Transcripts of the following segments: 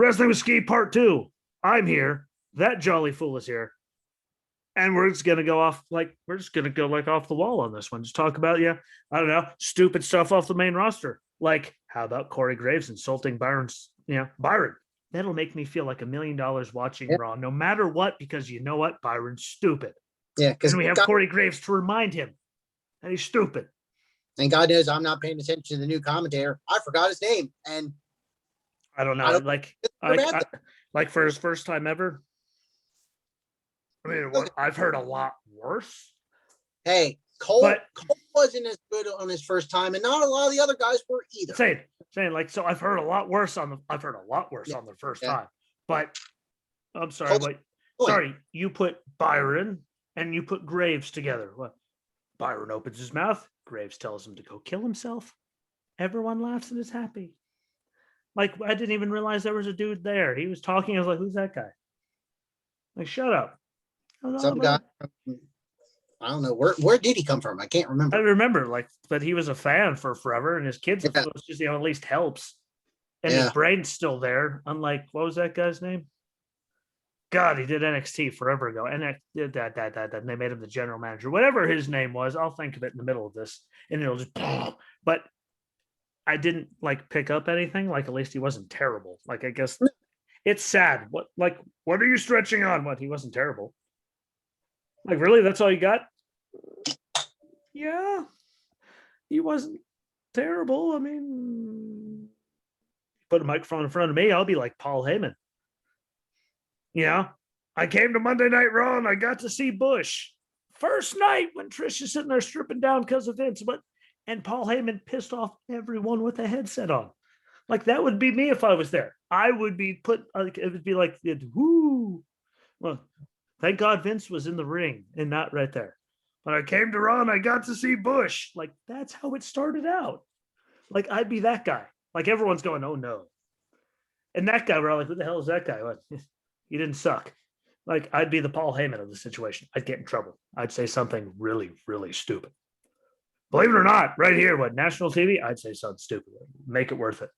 Wrestling with Ski Part 2. I'm here. That jolly fool is here. And we're just gonna go off off the wall on this one. Just talk about, I don't know, stupid stuff off the main roster. Like, how about Corey Graves insulting Byron? That'll make me feel like $1 million watching Raw, no matter what, because you know what? Byron's stupid. Yeah, because we have Corey Graves to remind him that he's stupid. And God knows I'm not paying attention to the new commentator. I forgot his name, and I don't know. Like for his first time ever. I mean, I've heard a lot worse. Hey, Cole wasn't as good on his first time, and not a lot of the other guys were either. Saying like, so I've heard a lot worse on the first time. But I'm sorry, sorry, you put Byron and you put Graves together. What? Byron opens his mouth, Graves tells him to go kill himself. Everyone laughs and is happy. Like, I didn't even realize there was a dude there. He was talking. I was like, who's that guy? Like, shut up. Some guy, I don't know. Where did he come from? I can't remember. I remember, but he was a fan for forever, and his kids, just, at least helps. And his brain's still there. Unlike, what was that guy's name? God, he did NXT forever ago. And they made him the general manager. Whatever his name was, I'll think of it in the middle of this. And it'll just, but I didn't pick up anything. Like, at least he wasn't terrible. Like, I guess it's sad. What are you stretching on? What, he wasn't terrible? Like, really? That's all you got? Yeah. He wasn't terrible. I mean, put a microphone in front of me, I'll be like Paul Heyman. I came to Monday Night Raw and I got to see Bush. First night when Trish is sitting there stripping down because of Vince, and Paul Heyman pissed off everyone with a headset on. Like, that would be me if I was there. I would be it would be like, whoo. Well, thank God Vince was in the ring and not right there. But I came to Raw and I got to see Bush. Like, that's how it started out. Like, I'd be that guy. Like, everyone's going, oh no. And that guy, we're all like, who the hell is that guy? What? He didn't suck. Like, I'd be the Paul Heyman of the situation. I'd get in trouble. I'd say something really, really stupid. Believe it or not, right here, national TV? I'd say something stupid. Make it worth it.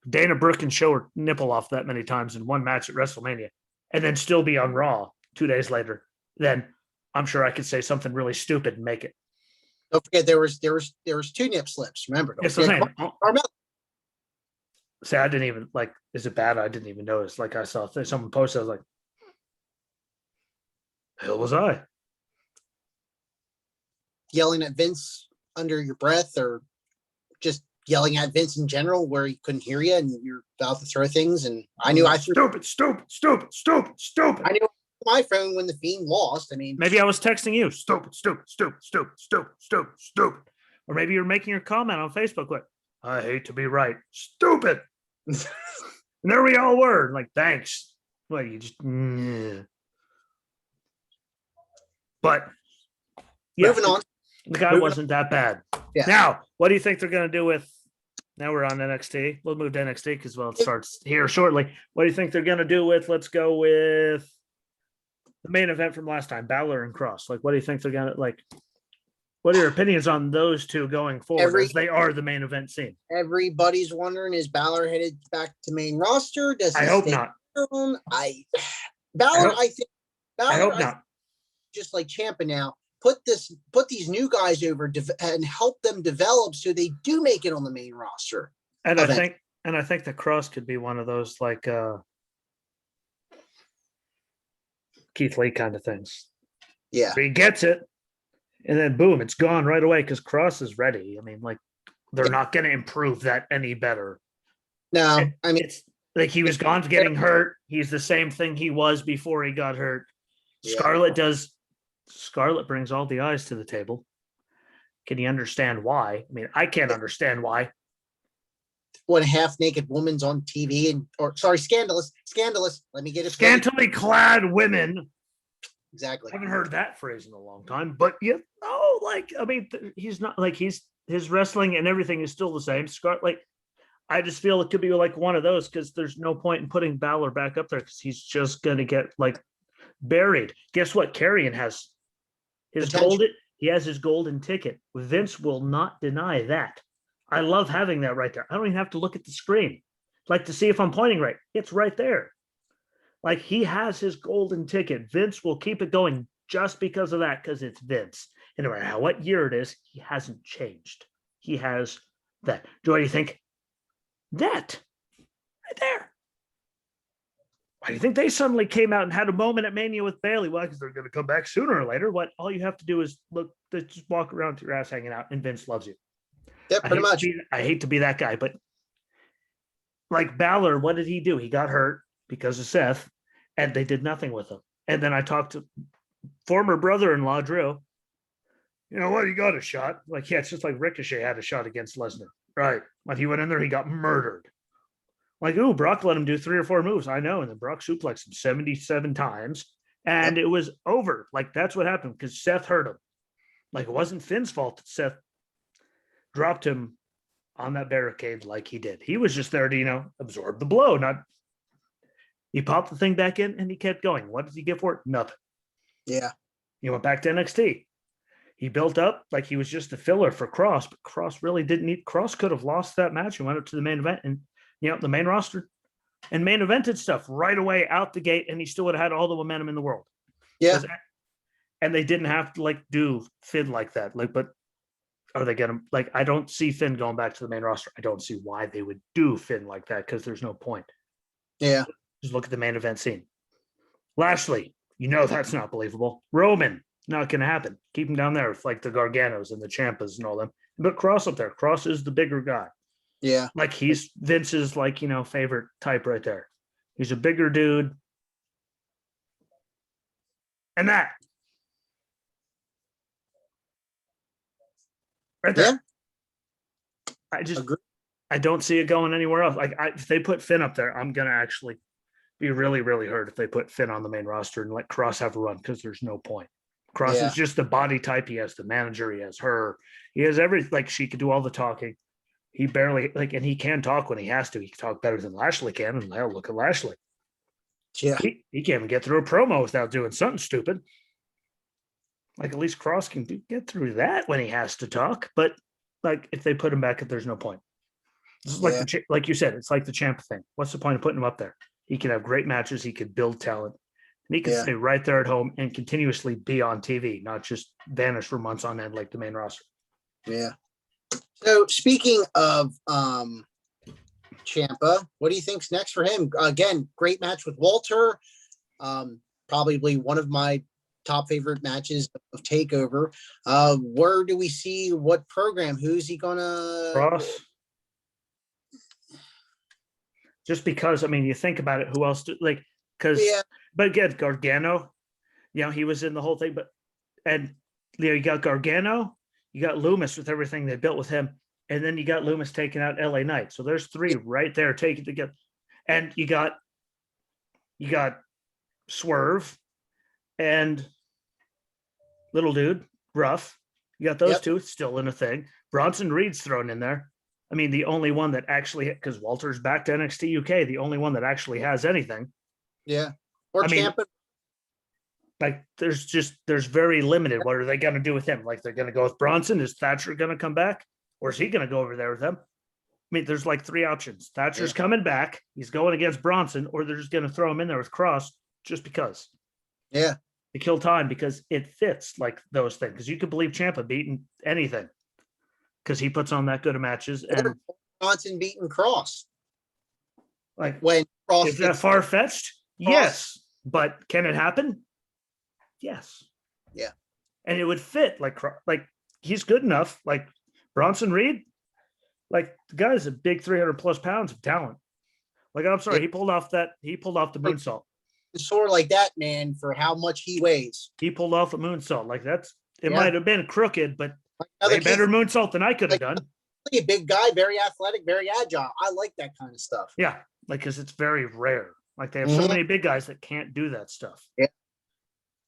Dana Brooke can show her nipple off that many times in one match at WrestleMania and then still be on Raw 2 days later. Then I'm sure I could say something really stupid and make it. Don't forget, there was 2 nip slips. Remember? Yes, See, I didn't even is it bad? I didn't even notice. Like, I saw someone posted, I was like, hell was I? Yelling at Vince under your breath, or just yelling at Vince in general where he couldn't hear you and you're about to throw things. And I knew I threw stupid. I knew my phone when the Fiend lost. I mean, maybe I was texting you, stupid. Or maybe you're making your comment on Facebook like, I hate to be right. Stupid. And there we all were. Like, thanks. Well, you just But moving on. The guy wasn't that bad. Yeah. Now, what do you think they're going to do with? Now we're on NXT. We'll move to NXT because it starts here shortly. What do you think they're going to do with? Let's go with the main event from last time, Balor and Cross. Like, what do you think they're going to What are your opinions on those two going forward as they are the main event scene? Everybody's wondering, is Balor headed back to main roster? I hope not. I hope not. Just like Ciampa now, put these new guys over and help them develop so they do make it on the main roster. And I think the Cross could be one of those Keith Lee kind of things. Yeah. He gets it. And then boom, it's gone right away because Cross is ready. I mean, they're not going to improve that any better. No, I mean, it's like he was gone to getting hurt. He's the same thing he was before he got hurt. Yeah. Scarlett brings all the eyes to the table. Can you understand why? I mean, I can't understand why. When a half-naked woman's on TV scandalous. Let me get it. Scantily clad women. Exactly. I haven't heard that phrase in a long time, but he's not his wrestling and everything is still the same. I just feel it could be one of those because there's no point in putting Balor back up there because he's just going to get buried. Guess what? Karrion has his golden ticket. Vince will not deny that. I love having that right there. I don't even have to look at the screen. Like to see if I'm pointing right. It's right there. Like he has his golden ticket. Vince will keep it going just because of that, because it's Vince. And no matter how what year it is, he hasn't changed. He has that. Do you think that right there? Why do you think they suddenly came out and had a moment at Mania with Bailey? Well, because they're going to come back sooner or later. What all you have to do is look, just walk around with your ass hanging out, and Vince loves you. Yeah, pretty much. I hate to be that guy, but like Balor, what did he do? He got hurt because of Seth, and they did nothing with him. And then I talked to former brother-in-law Drew. You know what? He got a shot. Like, yeah, it's just like Ricochet had a shot against Lesnar. Right. When he went in there, he got murdered. Like, ooh, Brock let him do 3 or 4 moves. I know. And then Brock suplexed him 77 times. And it was over. Like, that's what happened because Seth hurt him. Like, it wasn't Finn's fault that Seth dropped him on that barricade like he did. He was just there to, absorb the blow. Not he popped the thing back in and he kept going. What did he get for it? Nothing. Yeah. He went back to NXT. He built up like he was just a filler for Cross, but Cross really didn't need. Cross could have lost that match and went up to the main event and the main roster and main evented stuff right away out the gate, and he still would have had all the momentum in the world. Yeah. And they didn't have to do Finn like that. But are they gonna I don't see Finn going back to the main roster. I don't see why they would do Finn like that because there's no point. Yeah. Just look at the main event scene. Lashley, that's not believable. Roman, not going to happen. Keep him down there with the Garganos and the Ciampas and all them. But Cross up there. Cross is the bigger guy. Yeah. He's Vince's favorite type right there. He's a bigger dude. And that. Right there. Yeah. I don't see it going anywhere else. If they put Finn up there, I'm going to actually be really, really hurt if they put Finn on the main roster and let Cross have a run because there's no point. Cross is just the body type. He has the manager. He has her. He has everything. She could do all the talking. He barely and he can talk when he has to. He can talk better than Lashley can. And hell, look at Lashley. Yeah. He can't even get through a promo without doing something stupid. At least Cross can get through that when he has to talk. But if they put him back, there's no point. This is like you said, it's like the champ thing. What's the point of putting him up there? He could have great matches. He could build talent. And he could stay right there at home and continuously be on TV, not just vanish for months on end like the main roster. Yeah. So speaking of Ciampa, what do you think's next for him? Again, great match with Walter. Probably one of my top favorite matches of Takeover. Where do we see what program? Who's he gonna Cross? Just because, you think about it, who else but again, Gargano, he was in the whole thing, you got Gargano, you got Loomis with everything they built with him, and then you got Loomis taking out LA Knight. So there's 3 right there taken together. And you got Swerve and little dude, Ruff. You got those 2 still in a thing. Bronson Reed's thrown in there. The only one that actually, because Walter's back to NXT UK, the only one that actually has anything. Yeah. Or Ciampa. There's very limited. What are they going to do with him? They're going to go with Bronson? Is Thatcher going to come back? Or is he going to go over there with them? There's 3 options. Thatcher's coming back. He's going against Bronson, or they're just going to throw him in there with Cross just because. Yeah. To kill time because it fits those things. Because you could believe Ciampa beating anything. Because he puts on that good of matches. And Bronson beating Cross. When Cross is that far fetched? Yes. But can it happen? Yes. Yeah. And it would fit he's good enough. Bronson Reed, the guy's a big 300 plus pounds of talent. I'm sorry, he pulled off the moonsault. Sort like that, man, for how much he weighs. He pulled off a moonsault. Might have been crooked, but way better moonsault than I could have done. A big guy, very athletic, very agile. I like that kind of stuff. Yeah, because it's very rare. They have so many big guys that can't do that stuff. Yeah.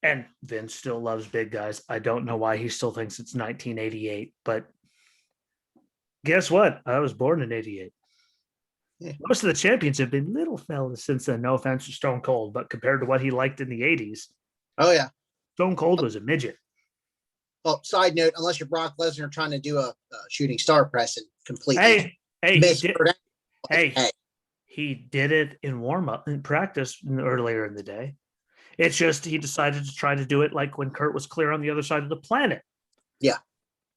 And Vince still loves big guys. I don't know why he still thinks it's 1988, but guess what? I was born in 88. Yeah. Most of the champions have been little fellas since then. No offense to Stone Cold, but compared to what he liked in the 80s. Oh, yeah. Stone Cold was a midget. Well, side note, unless you're Brock Lesnar trying to do a shooting star press and completely. Hey, he did it in warm up in practice earlier in the day. It's just he decided to try to do it like when Kurt was clear on the other side of the planet. Yeah.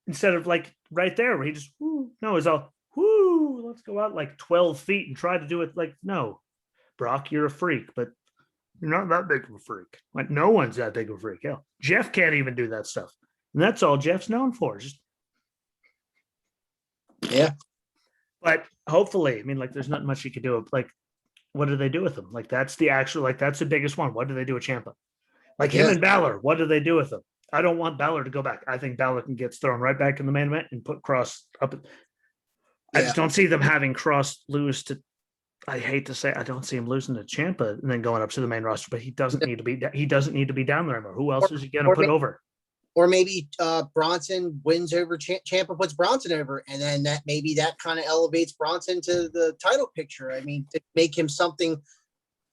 Instead of like right there where he just no, it's all whoo, let's go out like 12 feet and try to do it like no. Brock, you're a freak, but you're not that big of a freak. Like no one's that big of a freak. Hell, Jeff can't even do that stuff. And that's all Jeff's known for. Just Yeah. but hopefully, I mean, like there's not much you could do. Like, what do they do with him? Like that's the actual like that's the biggest one. What do they do with Ciampa? Like him and Balor, what do they do with him? I don't want Balor to go back. I think Balor can get thrown right back in the main event and put Cross up. I just don't see them having Cross lose to. I hate to say, I don't see him losing to Ciampa and then going up to the main roster. But he doesn't need to be. He doesn't need to be down there anymore. Who else is he going to put over? Or maybe Bronson wins over Ciampa, puts Bronson over, and then that kind of elevates Bronson to the title picture. I mean, to make him something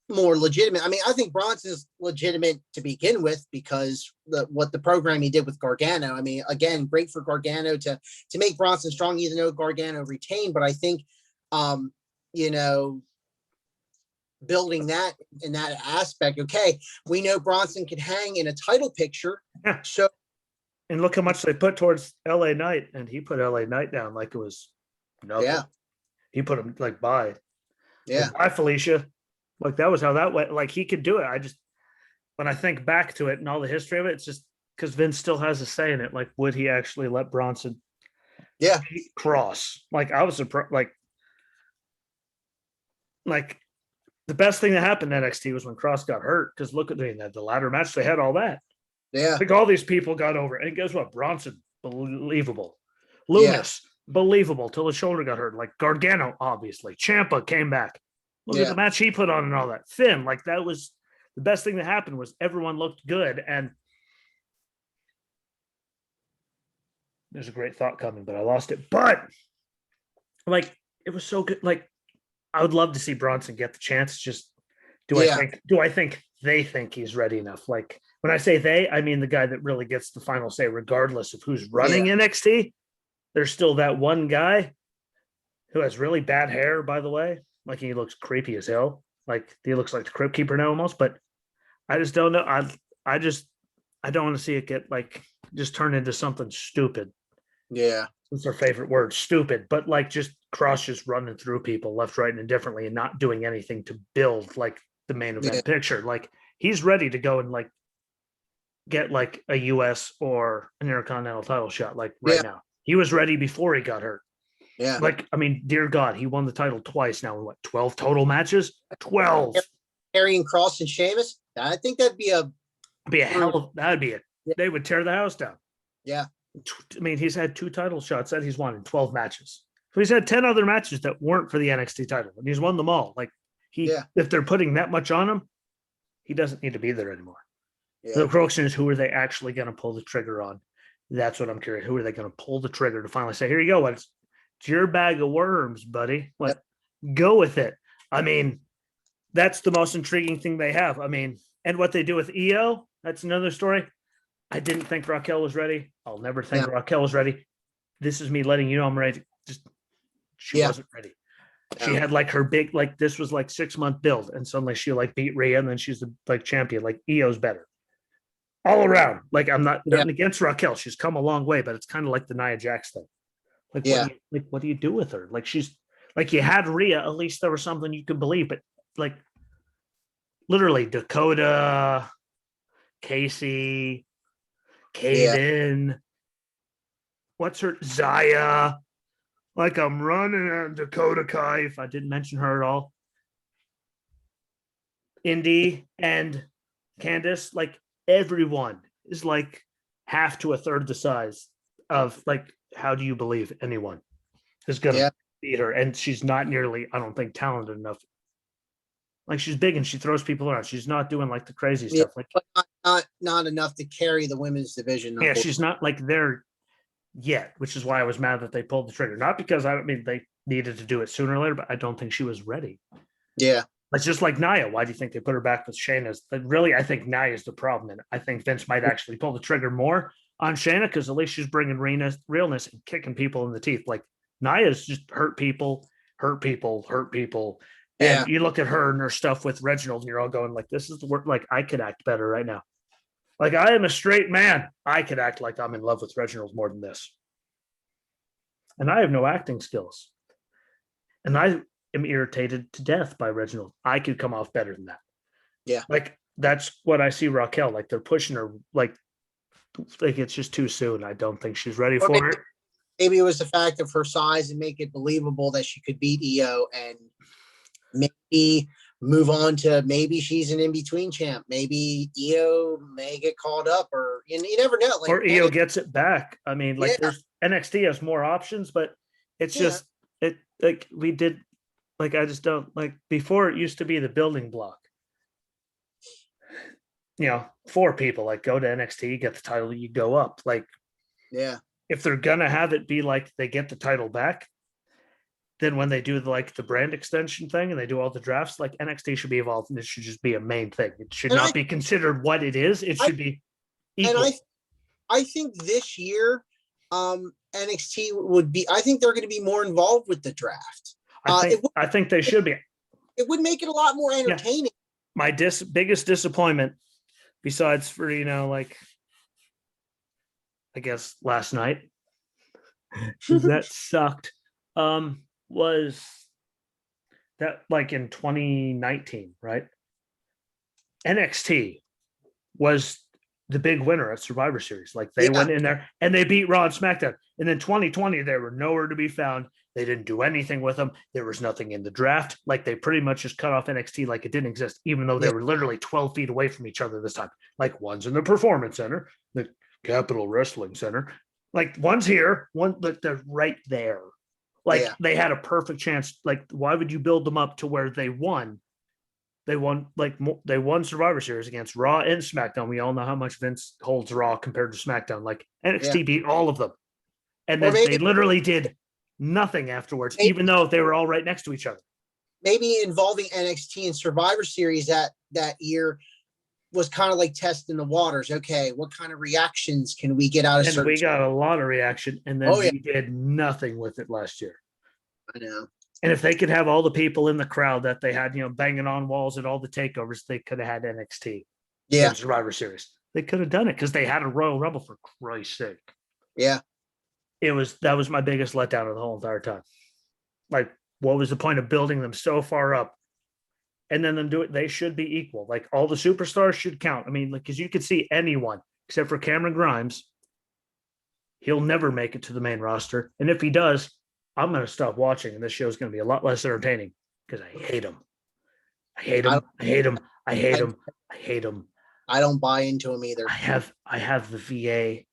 more legitimate. I mean, I think Bronson's legitimate to begin with because what the program he did with Gargano. I mean, again, great for Gargano to make Bronson strong, even though Gargano retained. But I think, building that in that aspect. Okay, we know Bronson can hang in a title picture. Yeah. So. And look how much they put towards LA Knight, and he put LA Knight down like it was nothing. Yeah. He put him like bye. Yeah. Like, bye, Felicia. Like that was how that went. Like he could do it. I just when I think back to it and all the history of it, it's just because Vince still has a say in it. Like, would he actually let Bronson Cross? Like I was surprised. Like the best thing that happened in NXT was when Cross got hurt. Because look at the ladder match, they had all that. Yeah. Like all these people got over. And guess what? Bronson, believable. Lumis, believable till his shoulder got hurt. Like Gargano, obviously. Ciampa came back. Look at the match he put on and all that. Finn, like that was the best thing that happened was everyone looked good. And there's a great thought coming, but I lost it. But like it was so good. Like I would love to see Bronson get the chance. Just do I think they think he's ready enough? Like when I say they, I mean the guy that really gets the final say, regardless of who's running NXT. There's still that one guy who has really bad hair, by the way. Like he looks creepy as hell. Like he looks like the Crypt Keeper now almost. But I just don't know. I don't want to see it get like just turn into something stupid. Yeah. It's our favorite word, stupid. But like just Cross just running through people left, right, and indifferently and not doing anything to build like the main event picture. Like he's ready to go and like get like a US or an Intercontinental title shot like right now. He was ready before he got hurt. Yeah. Like, I mean, dear God, he won the title twice now in what, 12 total matches? 12. Carrying Cross and Sheamus. I think that'd be a hell of, that'd be it. They would tear the house down. Yeah. I mean, he's had 2 title shots that he's won in 12 matches. So he's had 10 other matches that weren't for the NXT title, and he's won them all. Like if they're putting that much on him, he doesn't need to be there anymore. Yeah. The question is, who are they actually going to pull the trigger on? That's what I'm curious. Who are they going to pull the trigger to finally say, here you go. It's your bag of worms, buddy. Like, go with it. I mean, that's the most intriguing thing they have. I mean, and what they do with EO, that's another story. I didn't think Raquel was ready. I'll never think Raquel was ready. This is me letting you know I'm ready. She wasn't ready. She had like her big, like this was like 6-month build, and suddenly she like beat Rhea, and then she's the like champion. Like EO's better all around. Like I'm not nothing against Raquel. She's come a long way, but it's kind of like the Nia Jax thing. Like, what do you do with her? Like she's like you had Rhea. At least there was something you could believe, but like literally Dakota, Casey, Kaden, what's her Zaya? Like I'm running on Dakota Kai, if I didn't mention her at all. Indy and Candice, like everyone is like half to a third the size of like, how do you believe anyone is going to beat her? And she's not nearly, I don't think, talented enough. Like she's big and she throws people around. She's not doing like the crazy stuff. Like not enough to carry the women's division. Yeah, she's not like there yet, which is why I was mad that they pulled the trigger. Not because I mean they needed to do it sooner or later, but I don't think she was ready. Yeah. It's just like Nia. Why do you think they put her back with Shayna? Really, I think Nia is the problem. And I think Vince might actually pull the trigger more on Shayna because at least she's bringing realness and kicking people in the teeth. Like Nia's just hurt people. Yeah. And you look at her and her stuff with Reginald, and you're all going like, "This is the work. Like I could act better right now. Like I am a straight man. I could act like I'm in love with Reginald more than this, and I have no acting skills, and I am irritated to death by Reginald. I could come off better than that. Yeah. Like that's what I see Raquel. Like they're pushing her. Like it's just too soon. I don't think she's ready Or for it. maybe it was the fact of her size and make it believable that she could beat Io and maybe move on to maybe she's an in-between champ. Maybe Io may get called up, or you never know. Like, Or Io gets it back. I mean, like yeah, there's NXT has more options, but it's yeah, just it like we did like I just don't like before it used to be the building block. 4 people like go to NXT, get the title, you go up. Like yeah. if they're gonna have it be like they get the title back, then when they do the brand extension thing and they do all the drafts, like NXT should be evolved and it should just be a main thing. It should And not be considered what it is. It should be equal. And I think this year, NXT would be. I think they're going to be more involved with the draft. I think they should be. It would make it a lot more entertaining. Yeah. My biggest disappointment, besides for like I guess last night, that sucked. Was that like in 2019, right? NXT was the big winner at Survivor Series. Like they went in there and they beat Raw and SmackDown. And then 2020, they were nowhere to be found. They didn't do anything with them. There was nothing in the draft. Like they pretty much just cut off NXT like it didn't exist, even though they were literally 12 feet away from each other this time. Like one's in the Performance Center, the Capital Wrestling Center. Like one's here, but they're right there. Like they had a perfect chance. Like why would you build them up to where they won? They won Survivor Series against Raw and SmackDown. We all know how much Vince holds Raw compared to SmackDown. Like NXT beat all of them. And then they literally did nothing afterwards, even though they were all right next to each other. Maybe involving NXT in Survivor Series that year was kind of like testing the waters. Okay, what kind of reactions can we get out of? And we got a lot of reaction, and then we did nothing with it last year. I know. And if they could have all the people in the crowd that they had, banging on walls at all the takeovers, they could have had NXT. Yeah. Survivor Series. They could have done it because they had a Royal Rumble, for Christ's sake. Yeah. That was my biggest letdown of the whole entire time. Like, what was the point of building them so far up and then them do it? They should be equal. Like all the superstars should count. I mean, like, because you could see anyone except for Cameron Grimes, he'll never make it to the main roster. And if he does, I'm going to stop watching, and this show is going to be a lot less entertaining because I hate him. I hate him. I hate him. I hate him. I hate him. I don't buy into him either. I have the VA,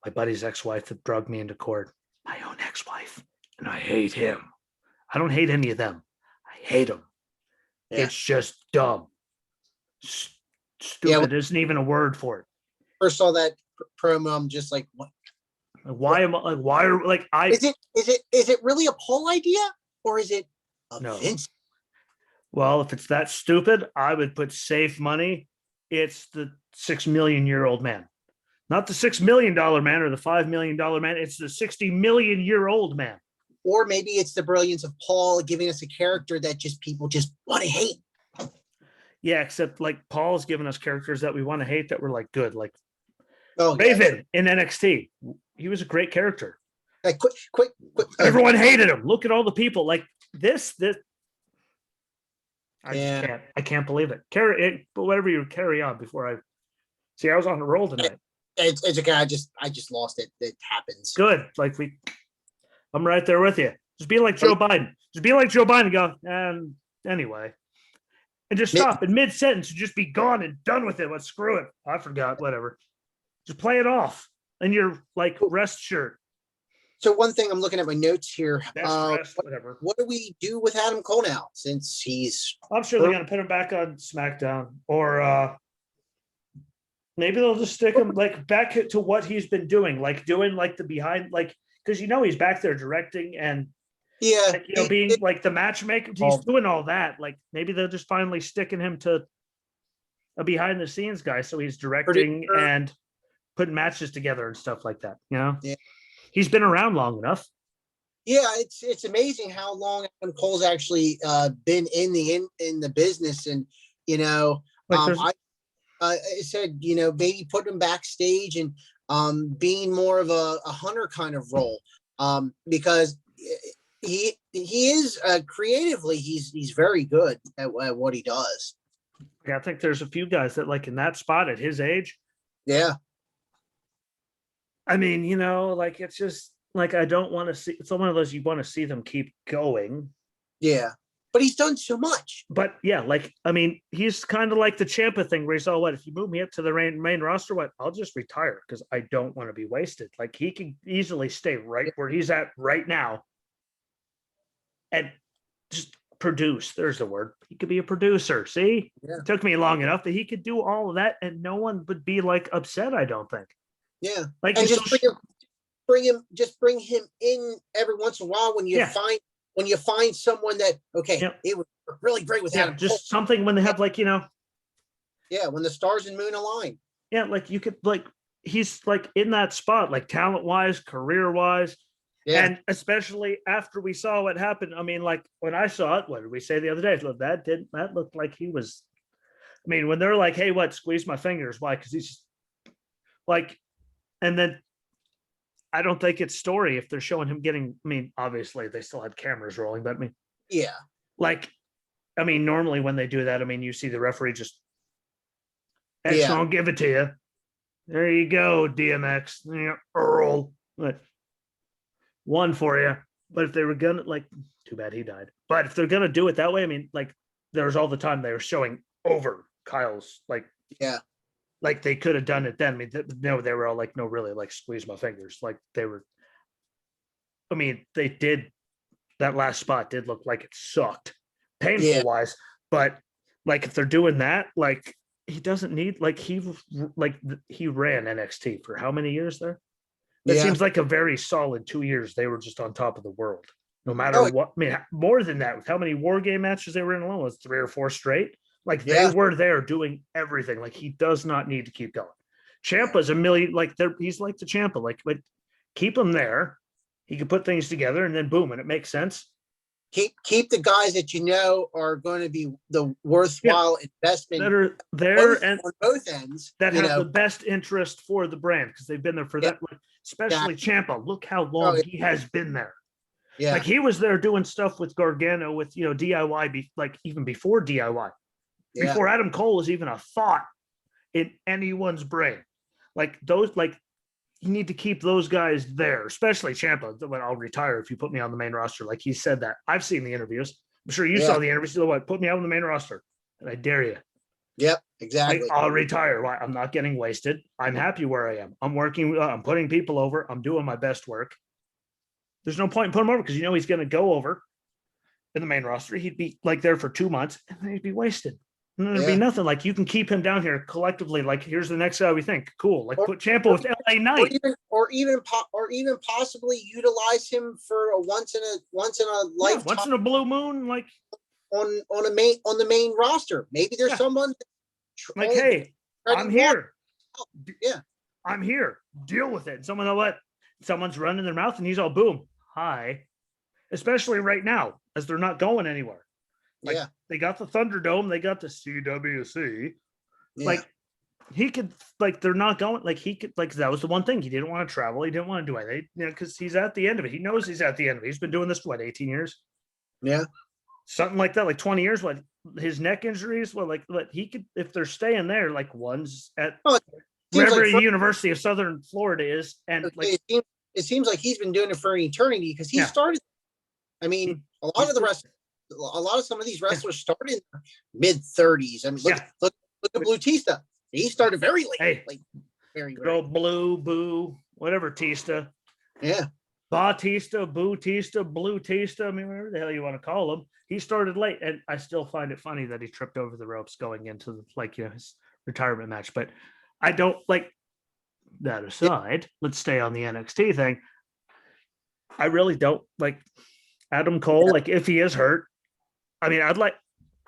my buddy's ex-wife, that drugged me into court. My own ex-wife, and I hate him. I don't hate any of them. I hate him. Yeah. It's just dumb. Stupid isn't even a word for it. First saw that promo, I'm just like, what? Why am I like? Why are like I? Is it really a poll idea, or is it a Vince? Well, if it's that stupid, I would put safe money. It's the 6 million year old man, not the $6 million man or the $5 million man. It's the 60 million year old man. Or maybe it's the brilliance of Paul giving us a character that people just want to hate. Yeah, except like Paul's giving us characters that we want to hate that were like good, like Raven in NXT. He was a great character. Like, quick. Everyone hated him. Look at all the people. Like this. I can't believe it. But whatever you carry on before I see. I was on the roll tonight. It's okay. I just lost it. It happens. Good. Like I'm right there with you. Just be like Joe Biden. Just be like Joe Biden and go, anyway. And just stop in mid-sentence and just be gone and done with it. But screw it. I forgot. Whatever. Just play it off in your rest shirt. So one thing, I'm looking at my notes here. Whatever. What do we do with Adam Cole now? Since he's, I'm sure they're going to put him back on SmackDown, or maybe they'll just stick him back to what he's been doing, doing the behind, because he's back there directing and being the matchmaker. He's doing all that. Maybe they're just finally sticking him to a behind the scenes guy, so he's directing and putting matches together and stuff like that. Yeah. He's been around long enough. Yeah, it's amazing how long Adam Cole's actually been in the business, and you know, Like um, there's I I said, maybe put him backstage and being more of a hunter kind of role, because he is creatively he's very good at what he does. yeah, I think there's a few guys that like in that spot at his age. Yeah, I mean, like it's just like I don't want to see. It's one of those you want to see them keep going. yeah, but he's done so much. But yeah, like I mean, he's kind of like the Champa thing where he's all, what if you move me up to the main roster? What, I'll just retire because I don't want to be wasted. Like he can easily stay right where he's at right now and just produce. There's the word. He could be a producer. See, Yeah, it took me long enough that he could do all of that, and no one would be like upset. I don't think. yeah, Like and he's just so bring him in every once in a while when you yeah. find someone that okay, Yep. it was really great with Yeah, Adam just Cole. something when they have like Yeah, when the stars and moon align. yeah, like you could like he's like in that spot, like talent wise, career wise, Yeah, and especially after we saw what happened. I mean, like when I saw it, what did we say the other day? Look, that looked like he was. I mean, when they're like, "Hey, what? Squeeze my fingers." Why? Because he's just like, and then I don't think it's story if they're showing him getting. I mean, obviously they still had cameras rolling, but I mean, yeah, like, I mean, normally when they do that, I mean, you see the referee just X yeah. won't give it to you. There you go, DMX, Earl. But one for you. But if they were gonna like, too bad he died. But if they're gonna do it that way, I mean, like there was all the time they were showing over Kyle's Yeah, like they could have done it then. I mean, no, they were all like, no, really, like squeeze my fingers. Like they were. I mean, they did that last spot did look like it sucked, painful yeah, wise. But like if they're doing that, like he doesn't need like he ran NXT for how many years there? That yeah. seems like a very solid 2 years. They were just on top of the world, no matter Oh, what. I mean, more than that, with how many war game matches they were in alone, was 3 or 4 straight. Like they yeah, were there doing everything. Like he does not need to keep going. yeah. Champa's a million. Like he's like the Champa. Like, but keep him there. He can put things together, and then boom, and it makes sense. Keep the guys that are going to be the Yeah, worthwhile investment that are there both and on both ends. that have the best interest for the brand because they've been there for Yeah, that. Especially Champa. Look how oh, long he has been there. yeah, Like he was there doing stuff with Gargano, with DIY, like even before DIY, yeah, before Adam Cole was even a thought in anyone's brain. Like those, like you need to keep those guys there, especially Champa. When I'll retire if you put me on the main roster, like he said that. I've seen the interviews. I'm sure you yeah, saw the interviews. So what? Put me on the main roster, and I dare you. yep, Like exactly. I'll retire. Why? I'm not getting wasted. I'm happy where I am. I'm working. I'm putting people over. I'm doing my best work. There's no point in putting him over because he's going to go over in the main roster. He'd be like there for 2 months and then he'd be wasted. And then there'd be Yeah, nothing. Like you can keep him down here collectively. Like here's the next guy we think. Cool. Like or, put Ciampa or, with LA or Knight. even possibly utilize him for a once in a Yeah, once lifetime in a blue moon. Like on the main roster. Maybe there's yeah, someone like hey, I'm one. here. Yeah, I'm here. Deal with it. And someone will let someone's running their mouth and he's all boom. Hi. Especially right now as they're not going anywhere. Like yeah, they got the Thunderdome, they got the CWC. yeah, Like he could, like they're not going. Like he could, like that was the one thing he didn't want to travel. He didn't want to do anything, because he's at the end of it. He knows he's at the end of it. He's been doing this what 18 years, yeah. something like that, like 20 years. What his neck injuries? Well, like he could if they're staying there. Like one's at Oh, wherever like University of Southern Florida is, and like it seems like he's been doing it for an eternity because he started. I mean, a lot of some of these wrestlers started in their mid-30s. I mean, look at Blutista. He started very late. Hey, like very Blue Boo, whatever Tista. Yeah. Bautista, Bootista, Blue Tista. I mean, whatever the hell you want to call him. He started late, and I still find it funny that he tripped over the ropes going into his retirement match. But I don't like that aside. Let's stay on the NXT thing. I really don't like Adam Cole. Yeah. Like if he is hurt, I mean,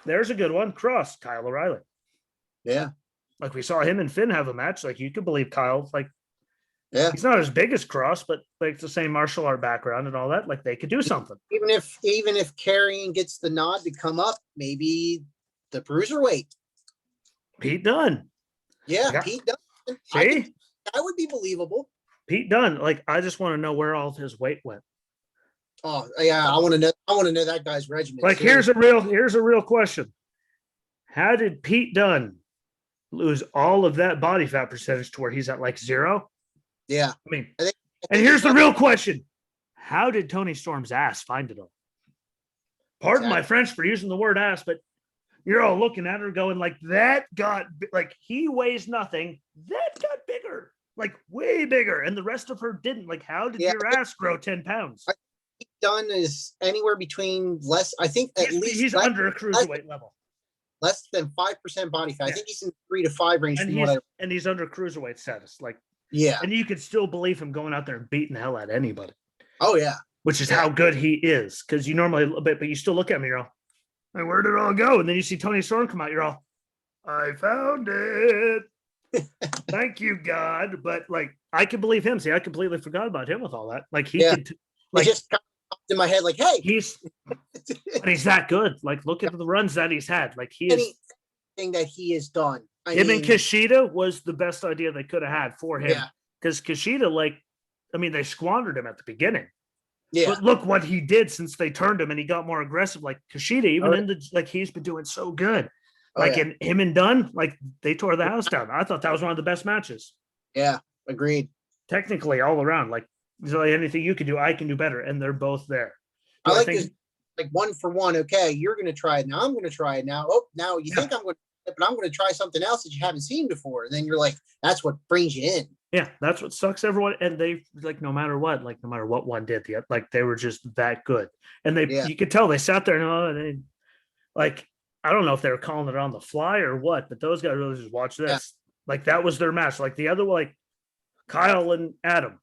there's a good one. Cross Kyle O'Reilly. Yeah. Like we saw him and Finn have a match. Like you could believe Kyle. Like Yeah. He's not as big as Cross, but like the same martial art background and all that, like they could do something. Even if Carrion gets the nod to come up, maybe the bruiserweight. Pete Dunne. Yeah, Like, Pete Dunne. see? That would be believable. Pete Dunne. Like, I just want to know where all of his weight went. Oh yeah, I want to know. I want to know that guy's regiment. Like, here's a real question. How did Pete Dunne lose all of that body fat percentage to where he's at like 0? Yeah. I mean, I think and here's the real question. How did Tony Storm's ass find it all? Pardon my French for using the word ass, but you're all looking at her going like, that got, like, he weighs nothing. That got bigger, like way bigger. And the rest of her didn't. Like, how did your ass grow 10 pounds? Pete Dunne is anywhere between less, I think at least he's under a cruiserweight level. Less than 5% body fat. I think he's in 3 to 5 range. And he's under cruiserweight status. Like, yeah. And you could still believe him going out there and beating the hell out of anybody. Oh, yeah. Which is how good he is. Because you normally, but you still look at me, you're all, like, where did it all go? And then you see Tony Storm come out, you're all, I found it. Thank you, God. But like, I can believe him. See, I completely forgot about him with all that. Like, he could, like, it just popped in my head, like, hey, he's that good. Like, look at the runs that he's had. Like, anything that he has done. And Kushida was the best idea they could have had for him. Because Kushida, like, I mean, they squandered him at the beginning. Yeah. But look what he did since they turned him and he got more aggressive. Like Kushida, even in the, like, he's been doing so good. Like, in him and Dunn, like, they tore the house down. I thought that was one of the best matches. Yeah, agreed. Technically, all around, like, anything you can do, I can do better. And they're both there. I like this, like, 1 for 1. Okay, you're going to try it now. I'm going to try it now. Oh, now you think I'm going to, but I'm going to try something else that you haven't seen before. And then you're like, that's what brings you in. Yeah, that's what sucks everyone. And they, like, no matter what one did, like, they were just that good. And you could tell they sat there and they, like, I don't know if they were calling it on the fly or what, but those guys really just watch this. Yeah. Like, that was their match. Like, the other, like, Kyle and Adam,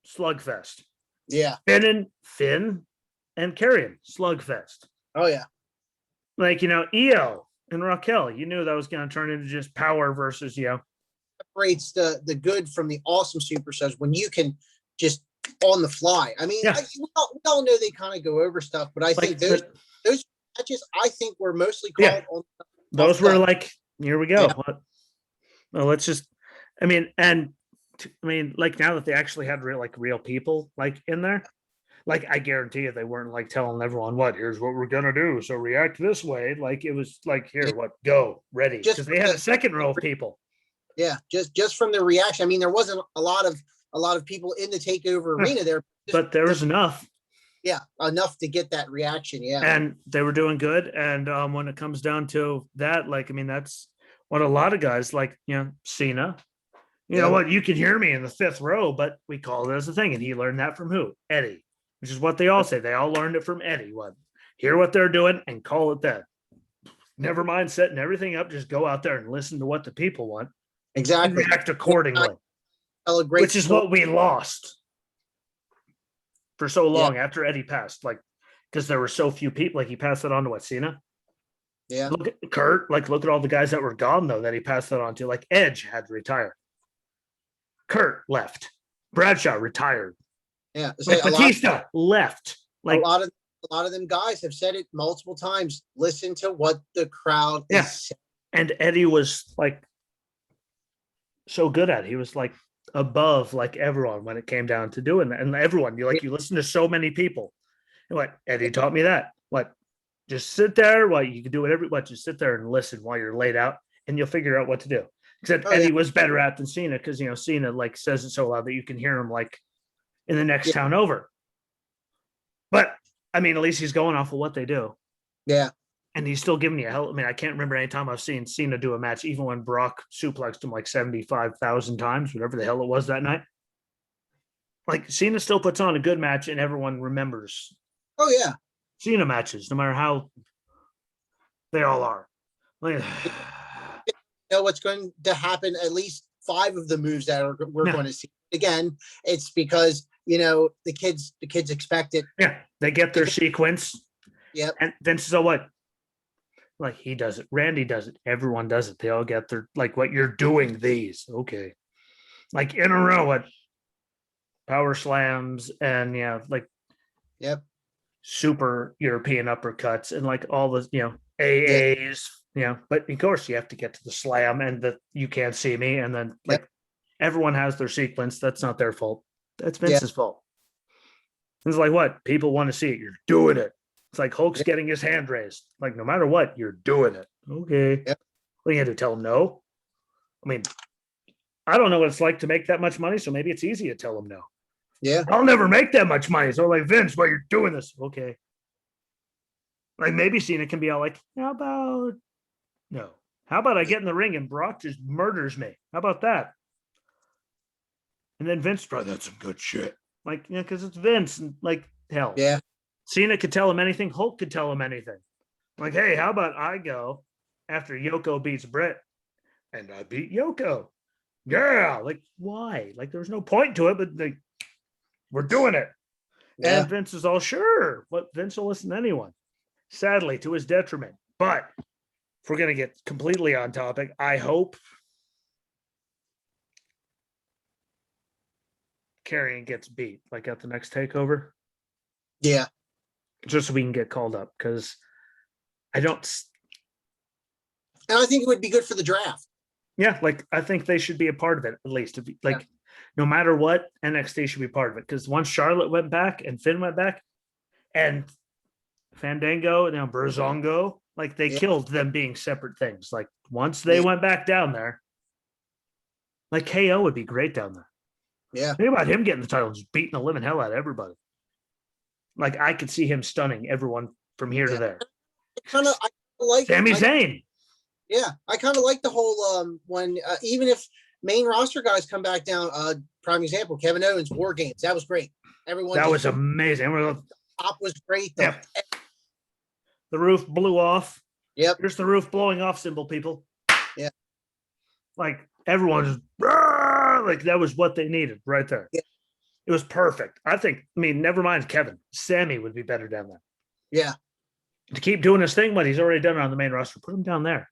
slugfest. Yeah. Finn and Carrion, slugfest. Oh, yeah. Like, Io and Raquel, you knew that was going to turn into just power versus, separates the good from the awesome superstars when you can just on the fly. I mean, we all know they kind of go over stuff, but I think those matches, I think, were mostly called on. Those were like, here we go. Yeah. Well, let's just, like, now that they actually had real people, like, in there, like, I guarantee you they weren't, like, telling everyone, here's what we're going to do. So react this way. Like, it was like, here, go, ready. Because they had a second row of people. Yeah, just from the reaction. I mean, there wasn't a lot of people in the Takeover arena there, but there was enough. Yeah, enough to get that reaction. Yeah, and they were doing good. And when it comes down to that, like, I mean, that's what a lot of guys, like, Cena. You know what? You can hear me in the 5th row, but we call it as a thing. And he learned that from who? Eddie, which is what they all say. They all learned it from Eddie. Hear what they're doing and call it that. Never mind setting everything up. Just go out there and listen to what the people want. Exactly. And react accordingly. Which is what we lost for so long after Eddie passed. Like, because there were so few people. Like, he passed it on to Cena. Yeah. Look at Kurt. Like, look at all the guys that were gone, though, that he passed that on to. Like, Edge had to retire. Kurt left. Bradshaw retired. Yeah. Like, Batista left. Like, a lot of them guys have said it multiple times. Listen to what the crowd is saying. And Eddie was, like, so good at it. He was, like, above, like, everyone when it came down to doing that. And everyone, you listen to so many people. Eddie taught me that. Just sit there. You can do whatever. Just sit there and listen while you're laid out, and you'll figure out what to do. Except Eddie was better at than Cena, because Cena, like, says it so loud that you can hear him, like, in the next town over. But I mean, at least he's going off of what they do. Yeah. And he's still giving you hell. I mean, I can't remember any time I've seen Cena do a match, even when Brock suplexed him like 75,000 times, whatever the hell it was that night. Like, Cena still puts on a good match, and everyone remembers. Oh, yeah. Cena matches, no matter how they all are. Like, what's going to happen? At least 5 of the moves that we're going to see. Again, it's because, the kids expect it. Yeah, they get their sequence. Yep. And then, so what? Like, he does it. Randy does it. Everyone does it. They all get their, like, what you're doing these. Okay. Like, in a row, power slams and like Yep. super European uppercuts and like all the Yeah. AAs, but of course you have to get to the slam and the you can't see me, and then Yep. like everyone has their sequence. That's not their fault. That's Yeah. Vince's fault. It's like what people want to see it. You're doing it. It's like Hulk's Yep. getting his hand raised. Like no matter what, you're doing it. Okay. Yep. What you had to tell him no? I mean, I don't know what it's like to make that much money, so maybe it's easy to tell him no. Yeah. I'll never make that much money. So like Vince, why you're doing this? Okay. Like maybe Cena can be all like, how about no? How about I get in the ring and Brock just murders me? How about that? And then Vince probably that's some good shit. Like, because it's Vince and like hell. Yeah. Cena could tell him anything. Hulk could tell him anything. Like, hey, how about I go after Yoko beats Britt and I beat Yoko? Yeah. Like, why? Like, there's no point to it, but like, we're doing it. Yeah. And Vince is all sure. But Vince will listen to anyone, sadly, to his detriment. But if we're going to get completely on topic, I hope Karrion gets beat like at the next takeover. Yeah. Just so we can get called up, because I don't. And I think it would be good for the draft. Yeah, like I think they should be a part of it at least. Like, no matter what, NXT should be part of it. Because once Charlotte went back and Finn went back, and Fandango and now Brazongo, like they killed them being separate things. Like once they went back down there, like KO would be great down there. Yeah. Think about him getting the title, just beating the living hell out of everybody. Like I could see him stunning everyone from here to there. I like Sami Zayn. Yeah, I kind of like the whole when even if main roster guys come back down. Prime example, Kevin Owens, War Games. That was great. Everyone. That was amazing. Top was great. The roof blew off. Yep. Here's the roof blowing off symbol, people. Yeah. Like everyone just like that was what they needed right there. Yeah. It was perfect. I mean, never mind Kevin. Sammy would be better down there. Yeah. To keep doing his thing, but he's already done it on the main roster. Put him down there.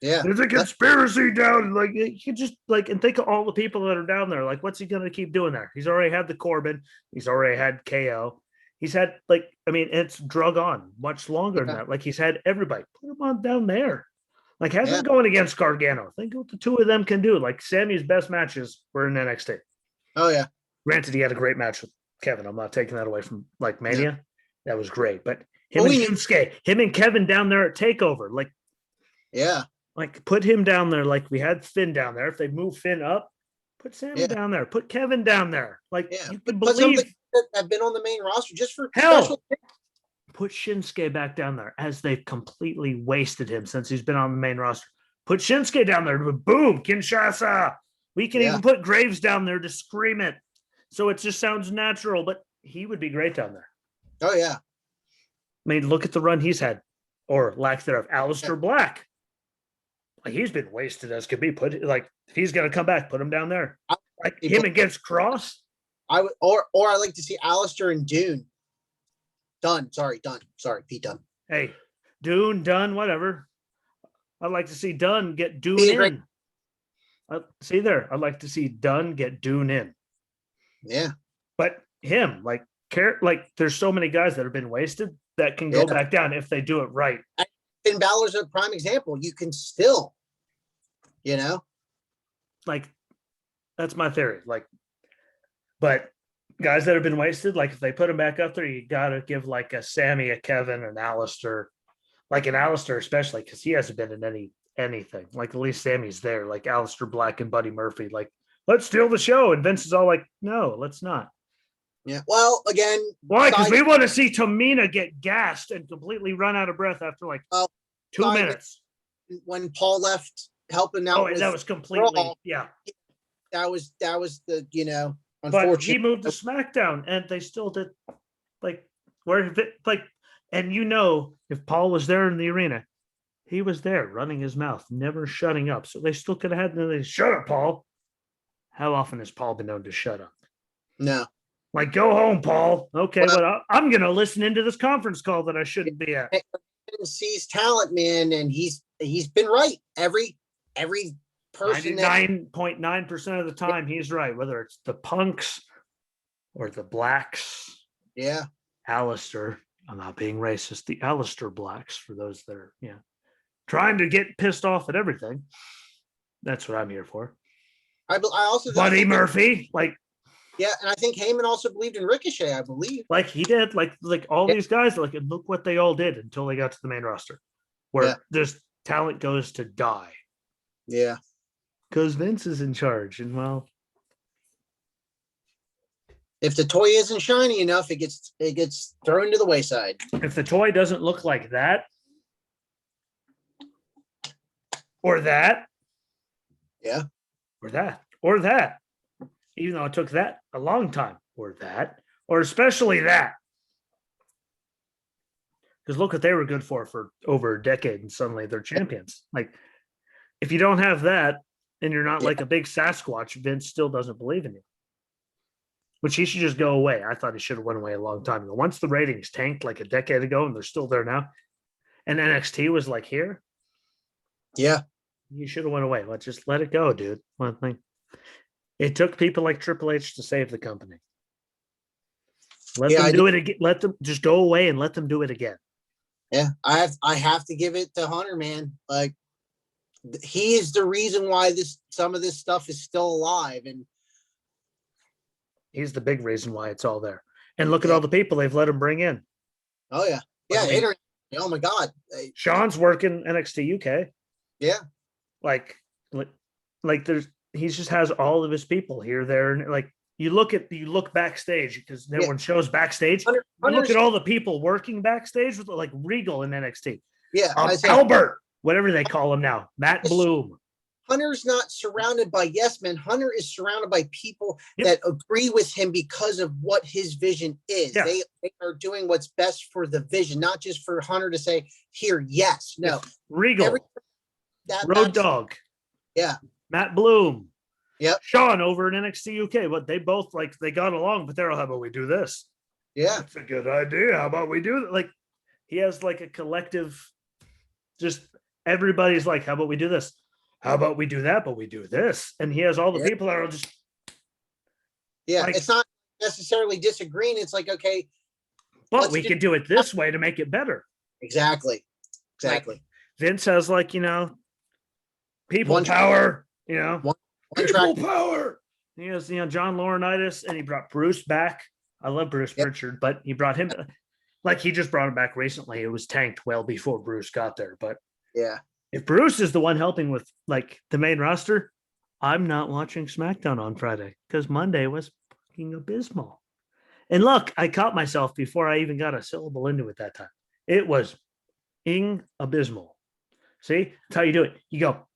Yeah. There's a conspiracy down. Like you just like and think of all the people that are down there. Like, what's he gonna keep doing there? He's already had the Corbin. He's already had KO. He's had it's drug on much longer than that. Like he's had everybody. Put him on down there. Like have him going against Gargano. Think what the two of them can do. Like Sammy's best matches were in NXT. Oh yeah. Granted, he had a great match with Kevin. I'm not taking that away from like Mania. Yeah. That was great. But him and Kevin down there at Takeover, like like put him down there. Like we had Finn down there. If they move Finn up, put Sammy down there. Put Kevin down there. Like you can believe that have been on the main roster just for special. Put Shinsuke back down there as they've completely wasted him since he's been on the main roster. Put Shinsuke down there. Boom, Kinshasa. We can even put Graves down there to scream it. So it just sounds natural, but he would be great down there. Oh, yeah. I mean, look at the run he's had, or lack thereof. Aleister Black. Like he's been wasted as could be. If he's gonna come back, put him down there. Like him against Cross. I would or I like to see Aleister and Dune. Dunn. Sorry, Pete Dunn. Hey, Dunn, whatever. I'd like to see Dunn get Dune in. See there, I'd like to see Dunn get Dune in. Yeah. But him, there's so many guys that have been wasted that can go back down if they do it right. Finn Balor's a prime example. You can still, like that's my theory. But guys that have been wasted, like if they put them back up there, you gotta give like a Sammy, a Kevin, an Aleister, like an Aleister especially because he hasn't been in anything. Like at least Sammy's there. Like Aleister Black and Buddy Murphy. Like let's steal the show, and Vince is all like, no, let's not. Yeah. Well, again, why? Because we want to see Tamina get gassed and completely run out of breath after 2 minutes. When Paul left helping out, that was completely Raw, That was the But unfortunate. he moved to SmackDown, and they still did if Paul was there in the arena, he was there running his mouth, never shutting up. So they still could have had shut up, Paul. How often has Paul been known to shut up? No. Like, go home, Paul. Okay, well, I'm going to listen into this conference call that I shouldn't be at. Sees talent, man, and he's been right every person. 99.9% of the time, he's right. Whether it's the Punks or the Blacks. Yeah. Alistair. I'm not being racist. The Alistair Blacks, for those that are, trying to get pissed off at everything. That's what I'm here for. I also Buddy Murphy, like, yeah, and I think Heyman also believed in Ricochet, I believe. like he did, like all these guys, like, and look what they all did until they got to the main roster, where just talent goes to die. Yeah. Because Vince is in charge, and well, if the toy isn't shiny enough, it gets thrown to the wayside. If the toy doesn't look like that, or that, yeah, or that, even though it took that a long time, or that, or especially that. Because look what they were good for over a decade, and suddenly they're champions. Like, if you don't have that, and you're not like a big Sasquatch, Vince still doesn't believe in you. Which he should just go away. I thought he should have went away a long time ago. Once the ratings tanked like a decade ago, and they're still there now, and NXT was like here, you should have went away. Let's just let it go, dude. One thing. It took people like Triple H to save the company. Let them do it again. Let them just go away and let them do it again. Yeah, I have to give it to Hunter, man. Like, he is the reason why some of this stuff is still alive, and he's the big reason why it's all there. And look at all the people they've let him bring in. Oh yeah, yeah. Oh my God, Sean's working NXT UK. Yeah, like there's he just has all of his people here, there, and like you look backstage because no one shows backstage. You look at all the people working backstage with like Regal in NXT. Yeah, Albert, whatever they call him now, Matt Bloom. Hunter's not surrounded by yes men. Hunter is surrounded by people that agree with him because of what his vision is. Yeah. They are doing what's best for the vision, not just for Hunter to say, here, yes. No. It's Regal, Road Dogg. Yeah. Matt Bloom. Yep. Sean over in NXT UK. But they both they got along, but they're all, how about we do this? Yeah. That's a good idea. How about we do that? Like, he has like a collective, just everybody's like, how about we do this? How about we do that? But we do this. And he has all the people that are just. Yeah. Like, it's not necessarily disagreeing. It's like, okay. But we can do it this way to make it better. Exactly. Like, Vince has people power, people power. He has, John Laurinaitis, and he brought Bruce back. I love Bruce Pritchard, but he brought him, he just brought him back recently. It was tanked well before Bruce got there. But yeah. If Bruce is the one helping with the main roster, I'm not watching SmackDown on Friday because Monday was fucking abysmal. And look, I caught myself before I even got a syllable into it that time. It was abysmal. See, that's how you do it. You go,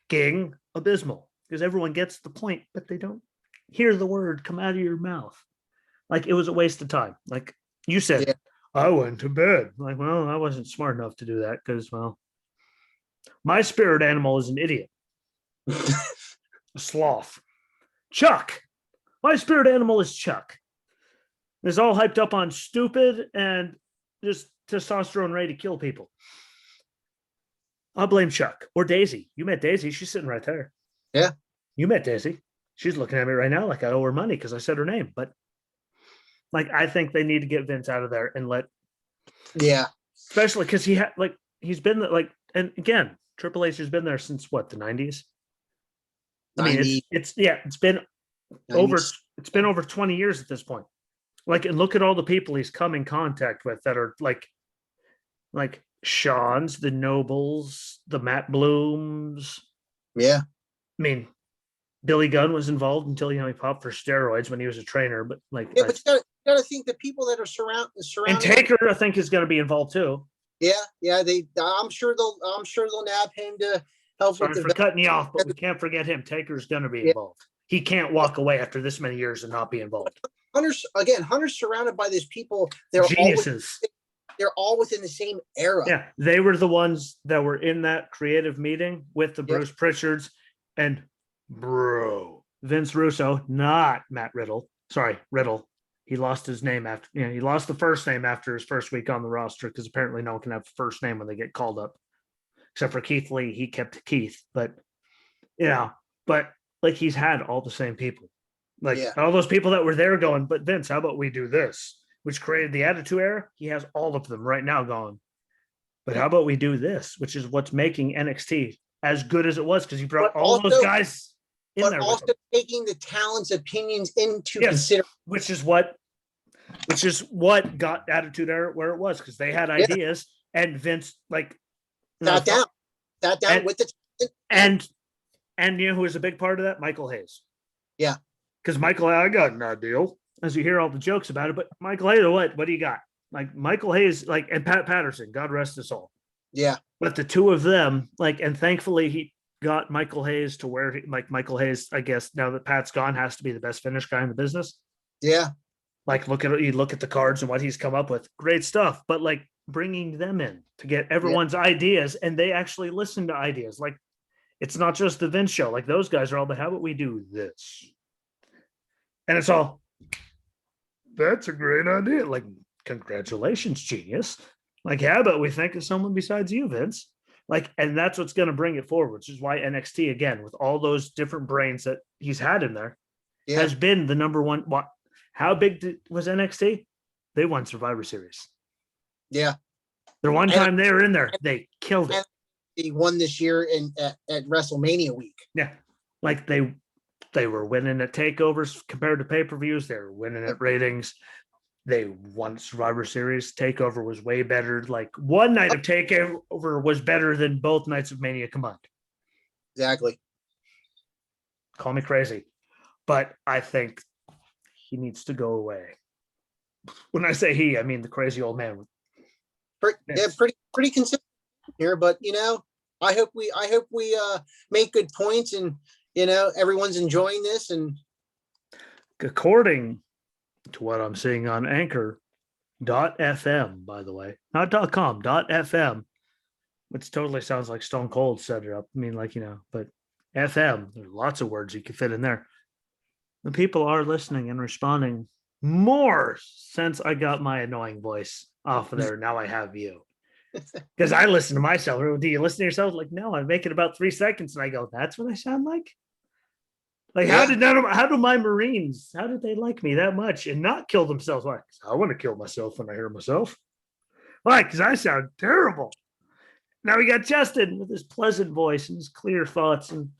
ging abysmal, because everyone gets the point, but they don't hear the word come out of your mouth. It was a waste of time. Like you said, I went to bed. Well, I wasn't smart enough to do that because, my spirit animal is an idiot. A sloth. Chuck. My spirit animal is Chuck. It's all hyped up on stupid and just testosterone ready to kill people. I'll blame Chuck or Daisy. You met Daisy. She's sitting right there. Yeah. You met Daisy. She's looking at me right now like I owe her money because I said her name. But I think they need to get Vince out of there and let. Yeah. Especially because he's been and again, Triple H has been there since what, the 90s? I mean, it's been 90s. It's been over 20 years at this point. And look at all the people he's come in contact with that are like Sean's, the Nobles, the Matt Blooms. Yeah. I mean, Billy Gunn was involved until he popped for steroids when he was a trainer. But but you gotta think the people that are surrounded. And Taker, I think, is going to be involved too. Yeah. I'm sure they'll nab him to help. Sorry for cutting you off, but we can't forget him. Taker's going to be involved. He can't walk away after this many years and not be involved. Hunter's surrounded by these people. They're geniuses. They're all within the same era. Yeah, they were the ones that were in that creative meeting with the Bruce Pritchards and Vince Russo, not Matt Riddle. Sorry, Riddle. He lost his name after. He lost the first name after his first week on the roster because apparently no one can have the first name when they get called up, except for Keith Lee. He kept Keith, but he's had all the same people. Like Yeah. all those people that were there going, but Vince, how about we do this? Which created the Attitude Era. He has all of them right now going. But how about we do this, which is what's making NXT as good as it was because he brought But all those also, guys in there with him. taking the talent's opinions into Yes, consideration. which is what got Attitude Era where it was because they had Yeah. ideas and Vince like Sat down and, with the and you know who was a big part of that? Michael Hayes. Yeah. Because Michael, I got no deal as you hear all the jokes about it, but Michael Hayes, what do you got? Like Michael Hayes, like and Pat Patterson, God rest his soul. Yeah. But the two of them, like, and thankfully he got Michael Hayes to where he, like Michael Hayes, I guess now that Pat's gone, has to be the best finish guy in the business. Yeah. Like look at the cards and what he's come up with. Great stuff. But like bringing them in to get everyone's ideas and they actually listen to ideas. Like it's not just the Vince show. Like those guys are all the how about we do this? And it's all that's a great idea. Like, congratulations, genius. Like, how about we think of someone besides you, Vince? Like, and that's what's going to bring it forward, which is why NXT, again, with all those different brains that he's had in there, has been the number one. What? How big was NXT? They won Survivor Series. Yeah. The one time they were in there, they killed it. He won this year at WrestleMania week. Yeah. Like they were winning at takeovers compared to pay-per-views. They were winning at ratings. They won Survivor Series. Takeover was way better. Like one night of Takeover was better than both nights of Mania combined. Exactly. Call me crazy, but I think he needs to go away. When I say he, I mean the crazy old man. Pretty consistent here, but I hope we make good points and everyone's enjoying this. And according to what I'm seeing on Anchor.fm, by the way, not .com, .fm, which totally sounds like Stone Cold set it up. I mean, like, but FM, there's lots of words you can fit in there. The people are listening and responding more since I got my annoying voice off of there. Now I have you. Because I listen to myself. Do you listen to yourself? Like, no, I make it about 3 seconds and I go, that's what I sound like? Like, how do my Marines, how did they like me that much and not kill themselves? Why? I want to kill myself when I hear myself. Why? Because I sound terrible. Now we got Justin with his pleasant voice and his clear thoughts, and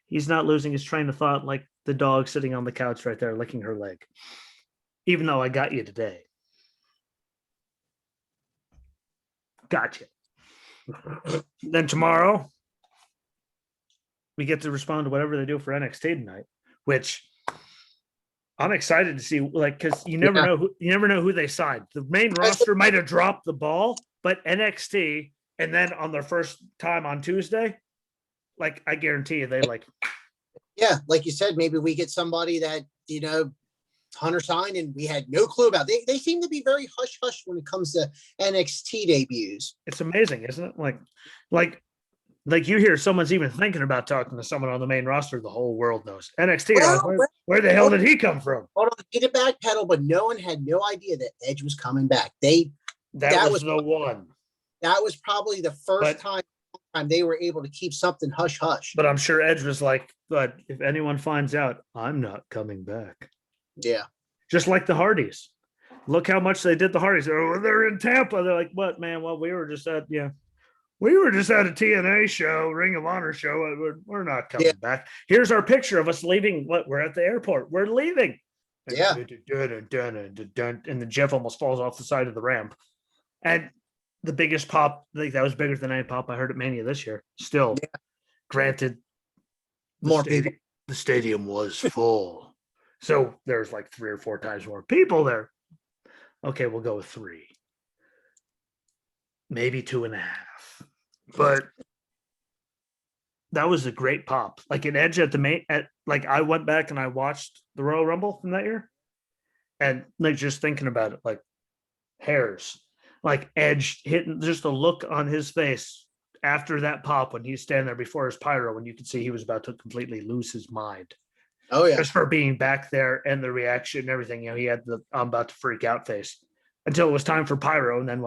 he's not losing his train of thought like the dog sitting on the couch right there licking her leg. Even though I got you today. Gotcha. Then tomorrow, we get to respond to whatever they do for NXT tonight, which I'm excited to see. Like, because you never know who they signed. The main roster might have dropped the ball, but NXT, and then on their first time on Tuesday, like I guarantee you, they like. Yeah, like you said, maybe we get somebody that Hunter signed and we had no clue about. They seem to be very hush hush when it comes to NXT debuts. It's amazing, isn't it? Like you hear someone's even thinking about talking to someone on the main roster, the whole world knows. NXT, where the hell did he come from? Hold on, get it back pedal, but no one had no idea that Edge was coming back. That was the one. That was probably the first time they were able to keep something hush hush. But I'm sure Edge was like, but if anyone finds out, I'm not coming back. Yeah. Just like the Hardys. Look how much they did the Hardys. They're in Tampa. They're like, what, man? Well, we were just at a TNA show, Ring of Honor show. We're not coming back. Here's our picture of us leaving. We're at the airport. We're leaving. Yeah. And then Jeff almost falls off the side of the ramp. And the biggest pop, I think that was bigger than any pop I heard at Mania this year. Still, granted, the stadium was full. So there's like 3 or 4 times more people there. Okay, we'll go with 3. Maybe 2.5. But that was a great pop. Like an Edge I went back and I watched the Royal Rumble from that year. And like just thinking about it, like hairs. Like Edge hitting just a look on his face after that pop when he's standing there before his pyro, when you could see he was about to completely lose his mind. Oh yeah. Just for being back there and the reaction and everything. He had the I'm about to freak out face until it was time for pyro. And then,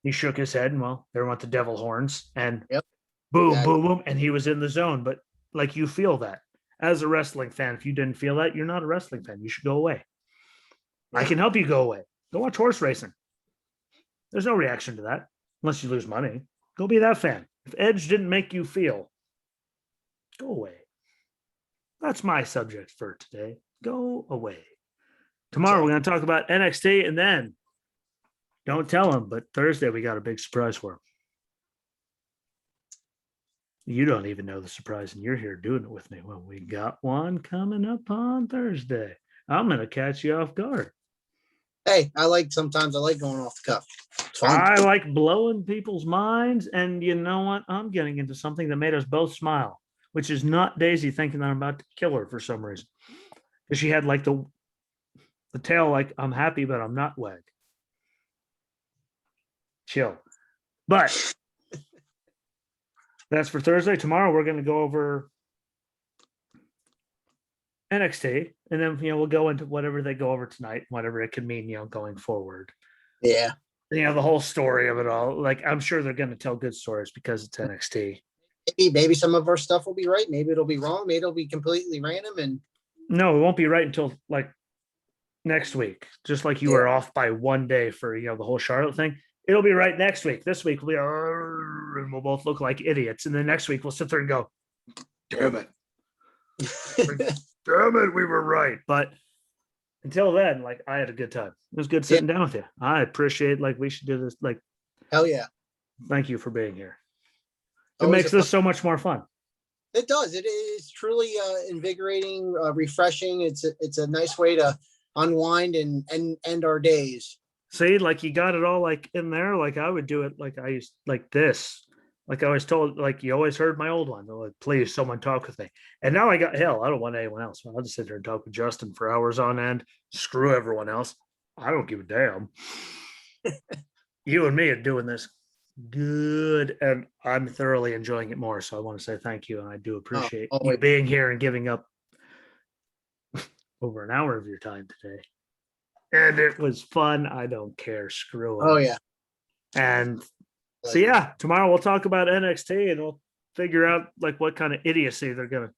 he shook his head and there went the devil horns and boom, boom, boom. And he was in the zone. But like, you feel that. as a wrestling fan, if you didn't feel that, you're not a wrestling fan. You should go away. I can help you go away. Go watch horse racing. There's no reaction to that unless you lose money. Go be that fan. If Edge didn't make you feel, go away. That's my subject for today. Go away. Tomorrow we're going to talk about NXT, and then don't tell him, but Thursday we got a big surprise for him. You don't even know the surprise, and you're here doing it with me. Well, we got one coming up on Thursday. I'm going to catch you off guard. Hey, sometimes I like going off the cuff. It's fun. I like blowing people's minds, and you know what? I'm getting into something that made us both smile, which is not Daisy thinking that I'm about to kill her for some reason. Because she had like the tail, like, I'm happy, but I'm not wag. Chill. But that's for Thursday. Tomorrow we're going to go over NXT, and then we'll go into whatever they go over tonight, whatever it can mean, going forward. Yeah. The whole story of it all. Like, I'm sure they're going to tell good stories because it's NXT. Maybe some of our stuff will be right. Maybe it'll be wrong. Maybe it'll be completely random. And no, it won't be right until like next week. Just like you were off by one day for the whole Charlotte thing. It'll be right next week. This week we'll be and we'll both look like idiots. And then next week we'll sit there and go, damn it. Damn it, we were right. But until then, like, I had a good time. It was good sitting down with you. I appreciate, like, we should do this. Like, hell yeah. Thank you for being here. It makes this so much more fun. It does. It is truly invigorating, refreshing. It's a nice way to unwind and end our days. See, like, you got it all like in there. Like, I would do it like I used, like this. Like I was told, like, you always heard my old one. Like, please, someone talk with me. And now I don't want anyone else. I'll just sit there and talk with Justin for hours on end. Screw everyone else. I don't give a damn. You and me are doing this good, and I'm thoroughly enjoying it more. So I want to say thank you, and I do appreciate you being here and giving up over an hour of your time today. And it was fun. I don't care. Screw it. Oh yeah. And so yeah, tomorrow we'll talk about NXT, and we'll figure out like what kind of idiocy they're gonna.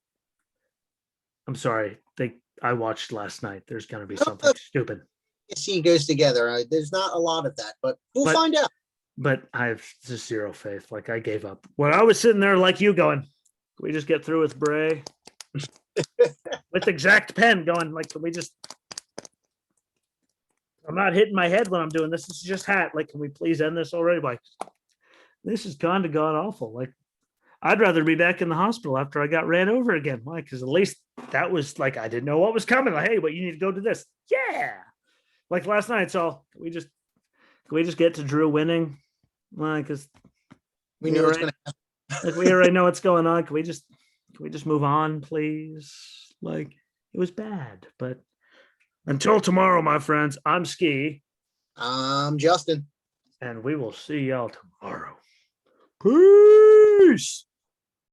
I'm sorry, I watched last night. There's gonna be something stupid. See, goes together. There's not a lot of that, but we'll find out. But I have just zero faith. Like, I gave up. When I was sitting there like you going, can we just get through with Bray? With exact pen going, like, can we just. I'm not hitting my head when I'm doing this. This is just hat. Like, can we please end this already? Like, this is kind of god awful. Like, I'd rather be back in the hospital after I got ran over again. Why? Because at least that was like, I didn't know what was coming. Like, hey, but you need to go to this. Yeah. Like last night. So can we just get to Drew winning? Like, because we know what's going to happen. Like, we already know what's going on. Can we just move on, please? Like, it was bad, but until tomorrow, my friends, I'm Ski. I'm Justin. And we will see y'all tomorrow. Peace.